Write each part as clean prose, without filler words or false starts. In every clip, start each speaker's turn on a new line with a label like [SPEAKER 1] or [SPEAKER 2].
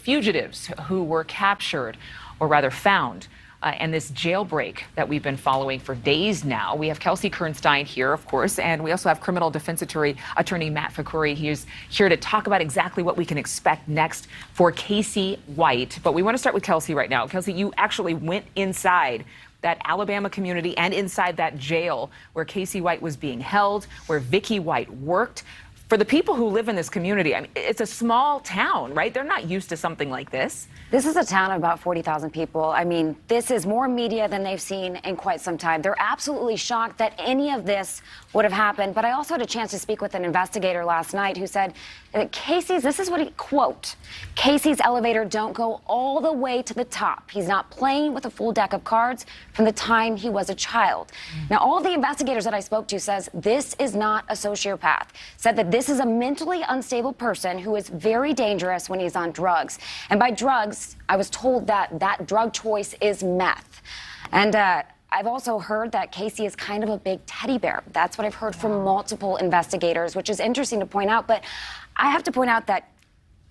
[SPEAKER 1] fugitives who were captured, or rather found, and this jailbreak that we've been following for days now. We have Kelsey Kernstein here, of course, and we also have criminal defense attorney Matt Fakhoury. He's here to talk about exactly what we can expect next for Casey White. But we want to start with Kelsey right now. Kelsey, you actually went inside that Alabama community and inside that jail where Casey White was being held, where Vicky White worked. For the people who live in this community, I mean, it's a small town, right? They're not used to something like this.
[SPEAKER 2] This is a town of about 40,000 people. I mean, this is more media than they've seen in quite some time. They're absolutely shocked that any of this would have happened. But I also had a chance to speak with an investigator last night who said that Casey's, this is what he, quote, Casey's elevator don't go all the way to the top. He's not playing with a full deck of cards from the time he was a child. Now, all of the investigators that I spoke to says this is not a sociopath, said that this is a mentally unstable person who is very dangerous when he's on drugs. And by drugs, I was told that that drug choice is meth. And I've also heard that Casey is kind of a big teddy bear. That's what I've heard from multiple investigators, which is interesting to point out. But I have to point out that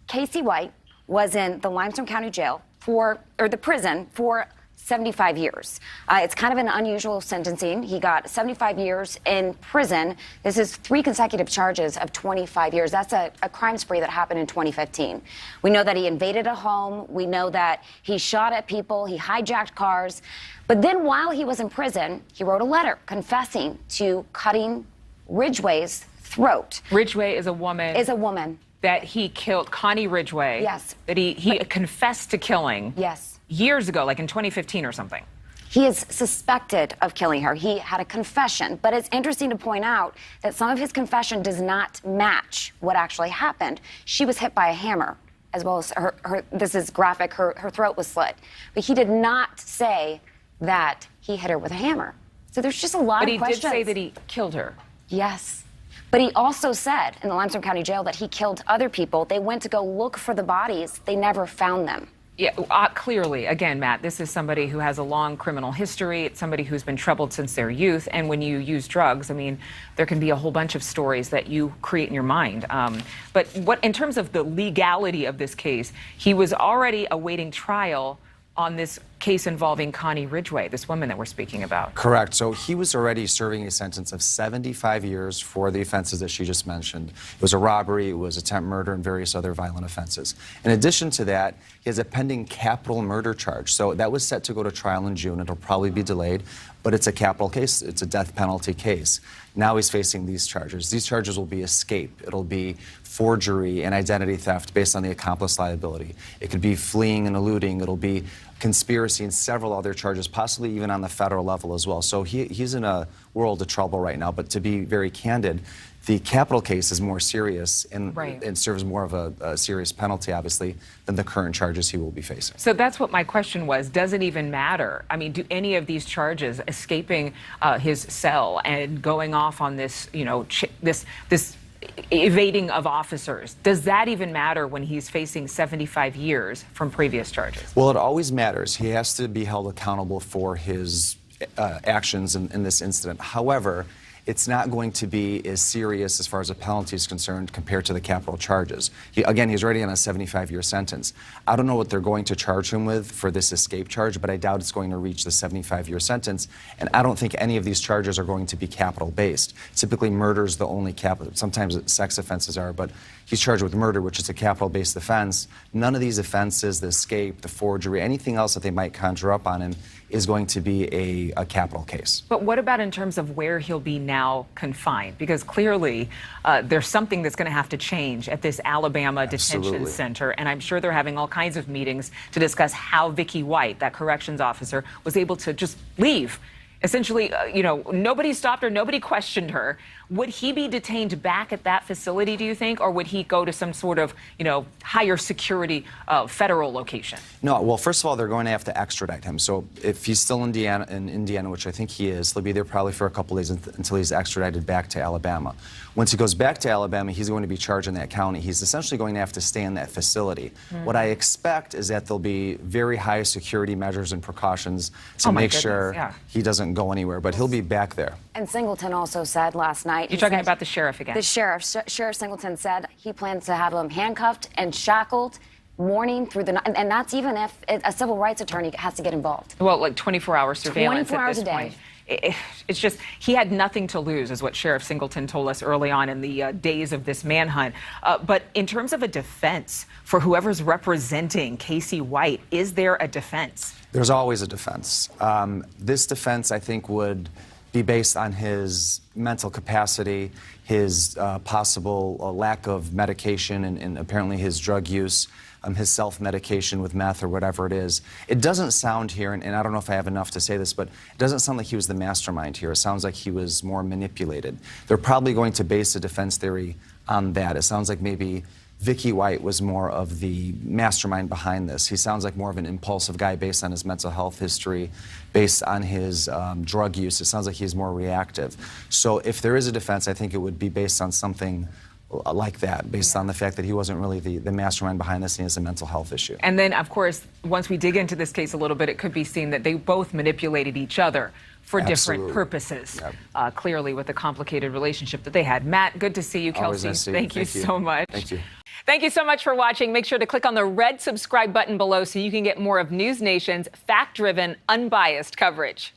[SPEAKER 2] Casey White was in the Limestone County Jail the prison for 75 years. It's kind of an unusual sentencing. He got 75 years in prison. This is 3 consecutive charges of 25 years. That's a crime spree that happened in 2015. We know that he invaded a home. We know that he shot at people. He hijacked cars. But then while he was in prison, he wrote a letter confessing to cutting Ridgway's throat.
[SPEAKER 1] Ridgway is a woman. That he killed, Connie Ridgway.
[SPEAKER 2] Yes.
[SPEAKER 1] That he confessed to killing.
[SPEAKER 2] Yes.
[SPEAKER 1] Years ago, like in 2015 or something.
[SPEAKER 2] He is suspected of killing her. He had a confession, but it's interesting to point out that some of his confession does not match what actually happened. She was hit by a hammer, as well as her this is graphic, her throat was slit. But he did not say that he hit her with a hammer. So there's just a lot of questions.
[SPEAKER 1] But he did say that he killed her.
[SPEAKER 2] Yes. But he also said in the Limestone County Jail that he killed other people. They went to go look for the bodies. They never found them.
[SPEAKER 1] Yeah, clearly, again, Matt, this is somebody who has a long criminal history. It's somebody who's been troubled since their youth. And when you use drugs, I mean, there can be a whole bunch of stories that you create in your mind. But in terms of the legality of this case, he was already awaiting trial on this case involving Connie Ridgway, this woman that we're speaking about.
[SPEAKER 3] Correct. So he was already serving a sentence of 75 years for the offenses that she just mentioned. It was a robbery, it was attempt murder, and various other violent offenses. In addition to that, he has a pending capital murder charge. So that was set to go to trial in June. It'll probably be delayed, but it's a capital case. It's a death penalty case. Now he's facing these charges. These charges will be escape. It'll be forgery and identity theft based on the accomplice liability. It could be fleeing and eluding. It'll be conspiracy and several other charges, possibly even on the federal level as well. So he's in a world of trouble right now. But to be very candid, the capital case is more serious and serves more of a serious penalty, obviously, than the current charges he will be facing.
[SPEAKER 1] So that's what my question was. Does it even matter? I mean, do any of these charges, escaping his cell and going off on this, you know, this evading of officers, does that even matter when he's facing 75 years from previous charges?
[SPEAKER 3] Well, it always matters. He has to be held accountable for his actions in this incident. However, it's not going to be as serious as far as a penalty is concerned compared to the capital charges. Again, he's already on a 75-year sentence. I don't know what they're going to charge him with for this escape charge, but I doubt it's going to reach the 75-year sentence. And I don't think any of these charges are going to be capital-based. Typically, murder is the only capital. Sometimes sex offenses are, but he's charged with murder, which is a capital-based offense. None of these offenses, the escape, the forgery, anything else that they might conjure up on him is going to be a capital case.
[SPEAKER 1] But what about in terms of where he'll be now confined? Because clearly there's something that's going to have to change at this Alabama detention center. And I'm sure they're having all kinds of meetings to discuss how Vicky White, that corrections officer, was able to just leave. Essentially, you know, nobody stopped her, nobody questioned her. Would he be detained back at that facility, do you think, or would he go to some sort of, you know, higher security federal location?
[SPEAKER 3] No, well, first of all, they're going to have to extradite him. So if he's still in Indiana, which I think he is, he'll be there probably for a couple days until he's extradited back to Alabama. Once he goes back to Alabama, he's going to be charged in that county. He's essentially going to have to stay in that facility. What I expect is that there'll be very high security measures and precautions to make sure he doesn't go anywhere, but he'll be back there.
[SPEAKER 2] And Singleton also said last night...
[SPEAKER 1] You're talking about the sheriff again.
[SPEAKER 2] The sheriff, Sheriff Singleton, said he plans to have him handcuffed and shackled morning through the night, and that's even if a civil rights attorney has to get involved.
[SPEAKER 1] Well, like 24-hour surveillance
[SPEAKER 2] 24
[SPEAKER 1] at
[SPEAKER 2] hours
[SPEAKER 1] this
[SPEAKER 2] a day.
[SPEAKER 1] point. It's just, he had nothing to lose, is what Sheriff Singleton told us early on in the days of this manhunt. But in terms of a defense for whoever's representing Casey White, is there a defense?
[SPEAKER 3] There's always a defense. This defense, I think, would be based on his mental capacity, his possible lack of medication, and apparently his drug use, his self-medication with meth or whatever it is. It doesn't sound here, and I don't know if I have enough to say this, but it doesn't sound like he was the mastermind here. It sounds like he was more manipulated. They're probably going to base a defense theory on that. It sounds like maybe Vicky White was more of the mastermind behind this. He sounds like more of an impulsive guy based on his mental health history, based on his drug use. It sounds like he's more reactive. So if there is a defense, I think it would be based on something like that, based on the fact that he wasn't really the mastermind behind this and he has a mental health issue.
[SPEAKER 1] And then, of course, once we dig into this case a little bit, it could be seen that they both manipulated each other for different purposes, clearly with the complicated relationship that they had. Matt, good to see you. Kelsey, thank you so much.
[SPEAKER 3] Thank you.
[SPEAKER 1] Thank you so much for watching. Make sure to click on the red subscribe button below so you can get more of News Nation's fact-driven, unbiased coverage.